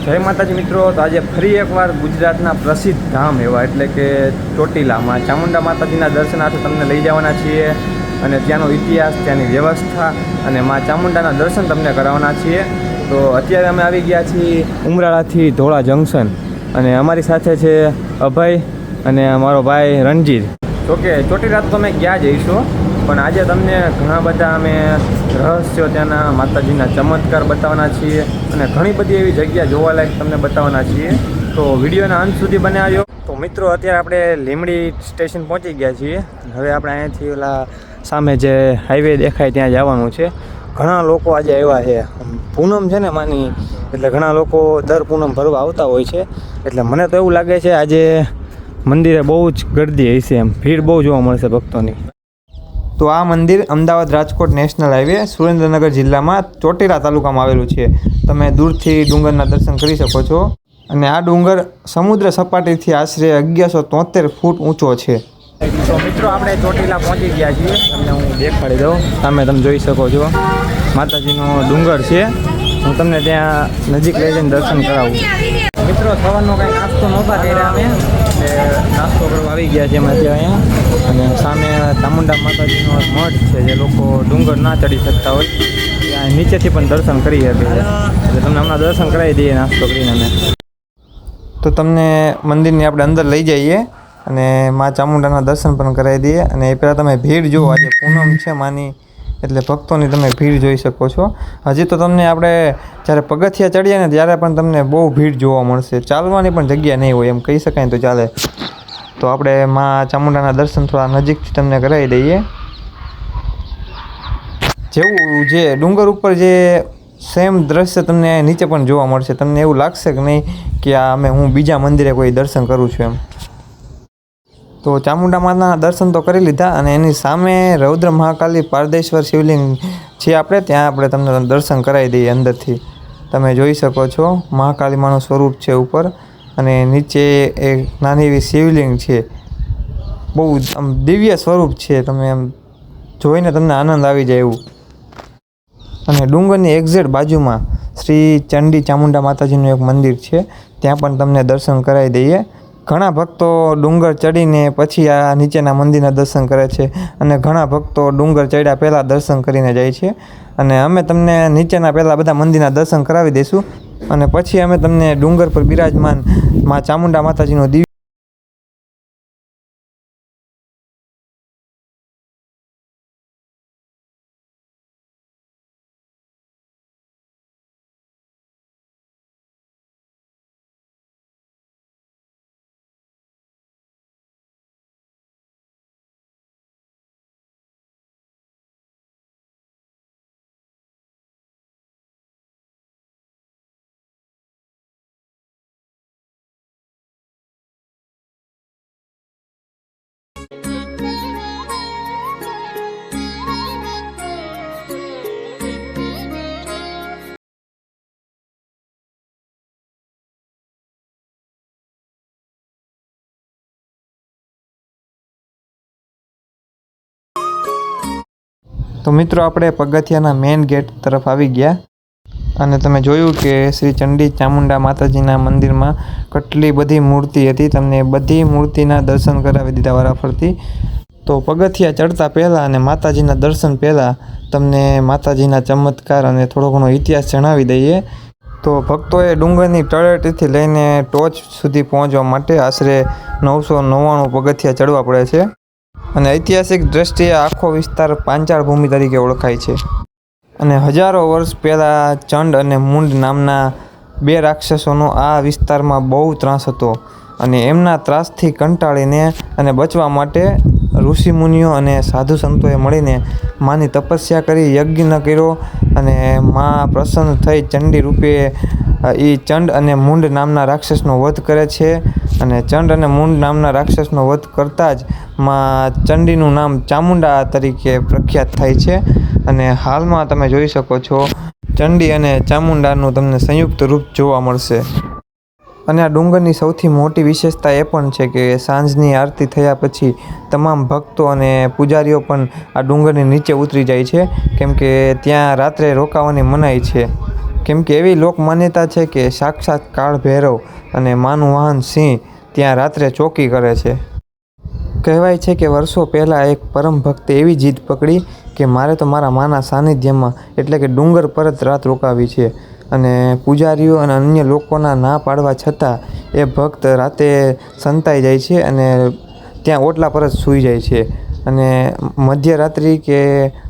જય માતાજી મિત્રો। તો આજે ફરી એકવાર ગુજરાતના પ્રસિદ્ધ ધામ એવા એટલે કે ચોટીલામાં ચામુંડા માતાજીના દર્શનાર્થે તમને લઈ જવાના છીએ અને ત્યાંનો ઇતિહાસ, ત્યાંની વ્યવસ્થા અને મા ચામુંડાના દર્શન તમને કરાવવાના છીએ। તો અત્યારે અમે આવી ગયા છીએ ઉમરાળાથી ધોળા જંકશન અને અમારી સાથે છે અભય અને અમારો ભાઈ રણજીત। તો કે ચોટીલા તો તમે ગયા જઈશો, પણ આજે તમને ઘણા બધા અમે રહસ્યો, ત્યાંના માતાજીના ચમત્કાર બતાવવાના છીએ અને ઘણી બધી એવી જગ્યા જોવાલાયક તમને બતાવવાના છીએ। તો વિડીયોના અંત સુધી બનાવ્યો। તો મિત્રો અત્યારે આપણે લીમડી સ્ટેશન પહોંચી ગયા છીએ। હવે આપણે અહીંયાથી ઓલા સામે જે હાઈવે દેખાય ત્યાં જવાનું છે। ઘણા લોકો આજે આવ્યા છે, પૂનમ છે ને માની, એટલે ઘણા લોકો દર પૂનમ ભરવા આવતા હોય છે। એટલે મને તો એવું લાગે છે આજે મંદિરે બહુ જ ગર્દી હશે, એમ ભીડ બહુ જોવા મળશે ભક્તોની। તો આ મંદિર અમદાવાદ રાજકોટ નેશનલ હાઈવે સુરેન્દ્રનગર જિલ્લામાં ચોટીલા તાલુકામાં આવેલું છે। તમે દૂરથી ડુંગરના દર્શન કરી શકો છો અને આ ડુંગર સમુદ્ર સપાટીથી આશરે 1173 ફૂટ ઊંચો છે। તો મિત્રો આપણે ચોટીલા પહોંચી ગયા છીએ, તમને હું દેખાડી દઉં। સામે તમે જોઈ શકો છો માતાજીનો ડુંગર છે। હું તમને ત્યાં નજીક લઈ જઈને દર્શન કરાવું। મિત્રો સવારનો કંઈ નાસ્તો નહોતા કર્યા અમે, એટલે નાસ્તો કરવા આવી ગયા છે અમે અત્યારે અહીંયા। અને સામે ચામુંડા માતાજીનો મઠ છે, જે લોકો ડુંગર ના ચડી શકતા હોય ત્યાં નીચેથી પણ દર્શન કરી શકે છે। એટલે તમને હમણાં દર્શન કરાવી દઈએ નાસ્તો કરીને અમે। તો તમને મંદિરની આપણે અંદર લઈ જઈએ અને મા ચામુંડાના દર્શન પણ કરાવી દઈએ। અને એ પહેલાં તમે ભીડ જુઓ, આજે પૂનમ છે માની, એટલે ભક્તોની તમે ભીડ જોઈ શકો છો। હજી તો તમને આપણે જ્યારે પગથિયા ચડીએ ને ત્યારે પણ તમને બહુ ભીડ જોવા મળશે, ચાલવાની પણ જગ્યા નહીં હોય, એમ કહી શકાય તો ચાલે। તો આપણે મા ચામુંડાના દર્શન થોડા નજીકથી તમને કરાવી દઈએ। જેવું જે ડુંગર ઉપર જે સેમ દ્રશ્ય તમને નીચે પણ જોવા મળશે, તમને એવું લાગશે કે નહીં કે આ હું બીજા મંદિરે કોઈ દર્શન કરું છું એમ। તો ચામુંડા માતાના દર્શન તો કરી લીધા અને એની સામે રૌદ્ર મહાકાલી પારદેશ્વર શિવલિંગ છે, આપણે ત્યાં આપણે તમને દર્શન કરાવી દઈએ અંદરથી। તમે જોઈ શકો છો મહાકાલી માનું સ્વરૂપ છે ઉપર, અને નીચે એક નાની એવી શિવલિંગ છે, બહુ આમ દિવ્ય સ્વરૂપ છે, તમે એમ જોઈને તમને આનંદ આવી જાય એવું। અને ડુંગરની એક્ઝેક્ટ બાજુમાં શ્રી ચંડી ચામુંડા માતાજીનું એક મંદિર છે, ત્યાં પણ તમને દર્શન કરાવી દઈએ। ઘણા ભક્તો ડુંગર ચડીને પછી આ નીચેના મંદિરના દર્શન કરે છે અને ઘણા ભક્તો ડુંગર ચડ્યા પહેલાં દર્શન કરીને જાય છે। અને અમે તમને નીચેના પહેલાં બધા મંદિરના દર્શન કરાવી દઈશું અને પછી અમે તમને ડુંગર પર બિરાજમાન મા ચામુંડા માતાજીનો દિવ્ય તો મિત્રો આપણે પગથિયાના મેઇન ગેટ તરફ આવી ગયા અને તમે જોયું કે શ્રી ચંડી ચામુંડા માતાજીના મંદિરમાં કેટલી બધી મૂર્તિ હતી। તમને બધી મૂર્તિના દર્શન કરાવી દીધા વારાફરતી। તો પગથિયા ચડતા પહેલાં અને માતાજીના દર્શન પહેલાં તમને માતાજીના ચમત્કાર અને થોડો ઘણો ઇતિહાસ જણાવી દઈએ। તો ભક્તોએ ડુંગરની તળેટીથી લઈને ટોચ સુધી પહોંચવા માટે આશરે 999 પગથિયા ચડવા પડે છે અને ઐતિહાસિક દ્રષ્ટિએ આખો વિસ્તાર પાંચાળ ભૂમિ તરીકે ઓળખાય છે। અને હજારો વર્ષ પહેલાં ચંડ અને મુંડ નામના 2 રાક્ષસોનો આ વિસ્તારમાં બહુ ત્રાસ હતો અને એમના ત્રાસથી કંટાળીને અને બચવા માટે ઋષિમુનિઓ અને સાધુ સંતોએ મળીને માની તપસ્યા કરી, યજ્ઞ કર્યો અને મા પ્રસન્ન થઈ ચંડી રૂપે એ ચંડ અને મુંડ નામના રાક્ષસનો વધ કરે છે। અને ચંડ અને મુંડ નામના રાક્ષસનો વધ કરતાં જ માં ચંડીનું નામ ચામુંડા તરીકે પ્રખ્યાત થાય છે। અને હાલમાં તમે જોઈ શકો છો ચંડી અને ચામુંડાનું તમને સંયુક્ત રૂપ જોવા મળશે। અને આ ડુંગરની સૌથી મોટી વિશેષતા એ પણ છે કે સાંજની આરતી થયા પછી તમામ ભક્તો અને પૂજારીઓ પણ આ ડુંગરની નીચે ઉતરી જાય છે, કેમ કે ત્યાં રાત્રે રોકાવાની મનાઈ છે। કેમ કે એવી લોક માન્યતા છે કે સાક્ષાત કાળ ભૈરવ અને માનું વાહન સિંહ ત્યાં રાત્રે ચોકી કરે છે. કહેવાય છે કે વર્ષો પહેલાં એક પરમ ભક્તે એવી જીદ પકડી કે મારે તો મારા માના સાનિધ્યમાં એટલે કે ડુંગર પર જ રાત રોકાવી છે. અને પૂજારીઓ અને અન્ય લોકોના ના પાડવા છતાં એ ભક્ત રાતે સંતાઈ જાય છે અને ત્યાં ઓટલા પર જ સૂઈ જાય છે. અને મધ્યરાત્રિ કે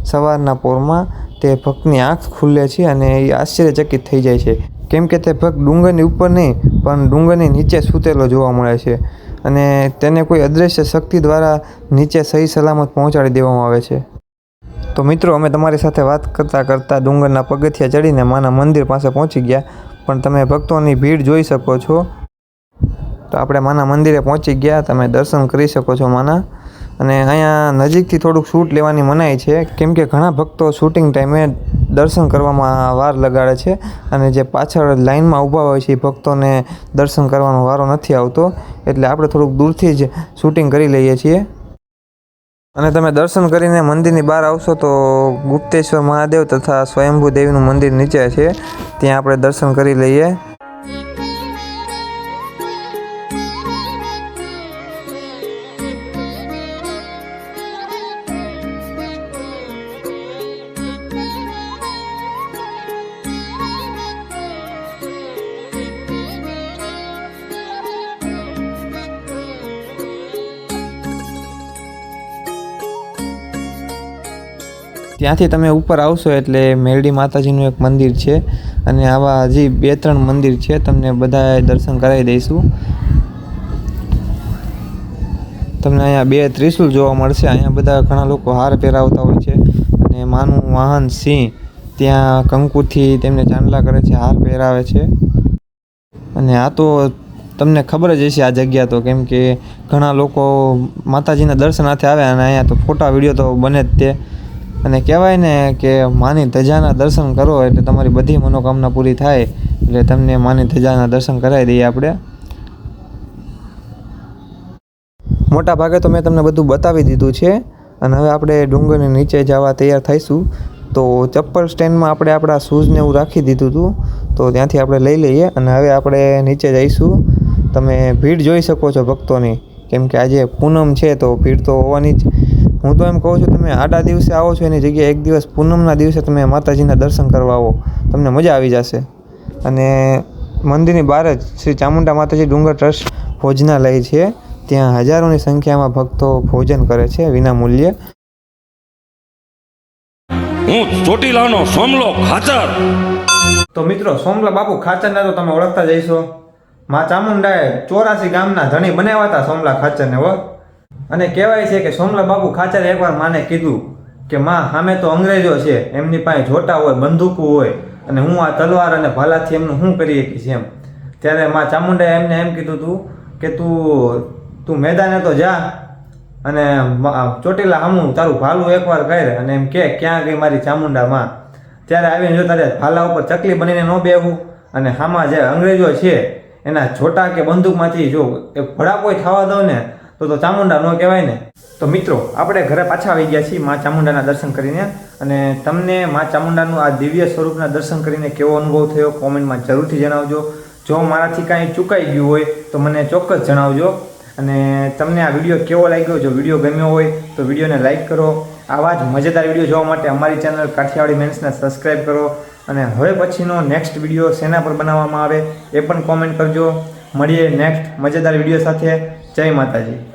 સવારના પોરમાં તે ભક્તની આંખ ખુલે છે અને એ આશ્ચર્યચકિત થઈ જાય છે. કેમ કે તે ભક્ત ડુંગરની ઉપર નહીં પણ ડુંગરની નીચે સૂતેલો જોવા મળે છે અને તેને કોઈ અદૃશ્ય શક્તિ દ્વારા નીચે સહી સલામત પહોંચાડી દેવામાં આવે છે. તો મિત્રો, અમે તમારી સાથે વાત કરતાં કરતાં ડુંગરના પગથિયા ચડીને માના મંદિર પાસે પહોંચી ગયા, પણ તમે ભક્તોની ભીડ જોઈ શકો છો. તો આપણે માના મંદિરે પહોંચી ગયા, તમે દર્શન કરી શકો છો માના. અને અહીંયા નજીકથી થોડુંક શૂટ લેવાની મનાઈ છે, કેમ કે ઘણા ભક્તો શૂટિંગ ટાઈમે દર્શન કરવામાં વાર લગાડે છે અને જે પાછળ લાઇનમાં ઊભા હોય છે એ ભક્તોને દર્શન કરવાનો વારો નથી આવતો, એટલે આપણે થોડુંક દૂરથી જ શૂટિંગ કરી લઈએ છીએ. અને તમે દર્શન કરીને મંદિરની બહાર આવશો તો ગુપ્તેશ્વર મહાદેવ તથા સ્વયંભૂ દેવીનું મંદિર નીચે છે, ત્યાં આપણે દર્શન કરી લઈએ. ત્યાંથી તમે ઉપર આવશો એટલે મેરડી માતાજીનું એક મંદિર છે અને આવા હજી 2-3 મંદિર છે, તમને બધા દર્શન કરાવી દઈશું. તમને અહીંયા 2 ત્રિશુલ જોવા મળશે. અહીંયા બધા ઘણા લોકો હાર પહેરાવતા હોય છે અને માનું વાહન સિંહ ત્યાં કંકુથી તેમને ચાંદલા કરે છે, હાર પહેરાવે છે. અને આ તો તમને ખબર જ હશે આ જગ્યા તો, કેમ કે ઘણા લોકો માતાજીના દર્શનાર્થે આવે અને અહીંયા તો ફોટા વિડીયો તો બને જ તે. અને કહેવાય ને કે માની ધજાના દર્શન કરો એટલે તમારી બધી મનોકામના પૂરી થાય, એટલે તમને માની ધજાના દર્શન કરાવી દઈએ આપણે. મોટા ભાગે તો મેં તમને બધું બતાવી દીધું છે અને હવે આપણે ડુંગરની નીચે જવા તૈયાર થઈશું. તો ચપ્પલ સ્ટેન્ડમાં આપણે આપણા શૂઝને એવું રાખી દીધું હતું, તો ત્યાંથી આપણે લઈ લઈએ અને હવે આપણે નીચે જઈશું. તમે ભીડ જોઈ શકો છો ભક્તોની, કેમ કે આજે પૂનમ છે તો ભીડ તો હોવાની જ. હું તો એમ કહું છું, તમે આડા દિવસે આવો છો એની જગ્યાએ એક દિવસ પૂનમના દિવસે તમે માતાજીના દર્શન કરવા આવો, તમને મજા આવી જશે. અને મંદિરની બહાર જ શ્રી ચામુંડા માતાજી ડુંગર ટ્રસ્ટ ભોજનાલય છે, ત્યાં હજારોની સંખ્યામાં ભક્તો ભોજન કરે છે વિના મૂલ્યે. હું ચોટીલાનો સોમલો ખાચર. તો મિત્રો, સોમલા બાપુ ખાચરને તો તમે ઓળખતા જઈશો. મા ચામુંડાએ 84 ગામના ધણી બનાવ્યા હતા સોમલા ખાચરને હો. અને કહેવાય છે કે સોમલા બાપુ ખાચરે એકવાર માને કીધું કે માં, સામે તો અંગ્રેજો છે, એમની પાસે જોટા હોય, બંદૂકો હોય, અને હું આ તલવાર અને ભાલાથી એમનું શું કરી શકીશ એમ. ત્યારે મા ચામુંડાએ એમને એમ કીધું હતું કે તું મેદાને તો જા અને ચોટીલા સામું તારું ભાલું એકવાર કરે અને એમ કે ક્યાં ગઈ મારી ચામુંડા માં. ત્યારે આવીને જો તારે ભાલા ઉપર ચકલી બનીને ન બેહવું અને સામા જે અંગ્રેજો છે એના જોટા કે બંદૂકમાંથી જો એક ભડાકોઈ થવા દો ને તો ચામુંડા ન કહેવાય ને. તો મિત્રો, આપણે ઘરે પાછા આવી ગયા છીએ મા ચામુંડાના દર્શન કરીને. અને તમને મા ચામુંડાનું આ દિવ્ય સ્વરૂપના દર્શન કરીને કેવો અનુભવ થયો કોમેન્ટમાં જરૂરથી જણાવજો. જો મારાથી કાંઈ ચૂકાઈ ગયું હોય તો મને ચોક્કસ જણાવજો. અને તમને આ વિડીયો કેવો લાગ્યો? જો વિડીયો ગમ્યો હોય તો વિડીયોને લાઇક કરો. આવા જ મજેદાર વિડીયો જોવા માટે અમારી ચેનલ કાઠિયાવાડી મેન્સને સબસ્ક્રાઈબ કરો. અને હવે પછીનો નેક્સ્ટ વિડીયો શેના પર બનાવવામાં આવે એ પણ કોમેન્ટ કરજો. મળીએ નેક્સ્ટ મજેદાર વિડીયો સાથે. જય માતાજી.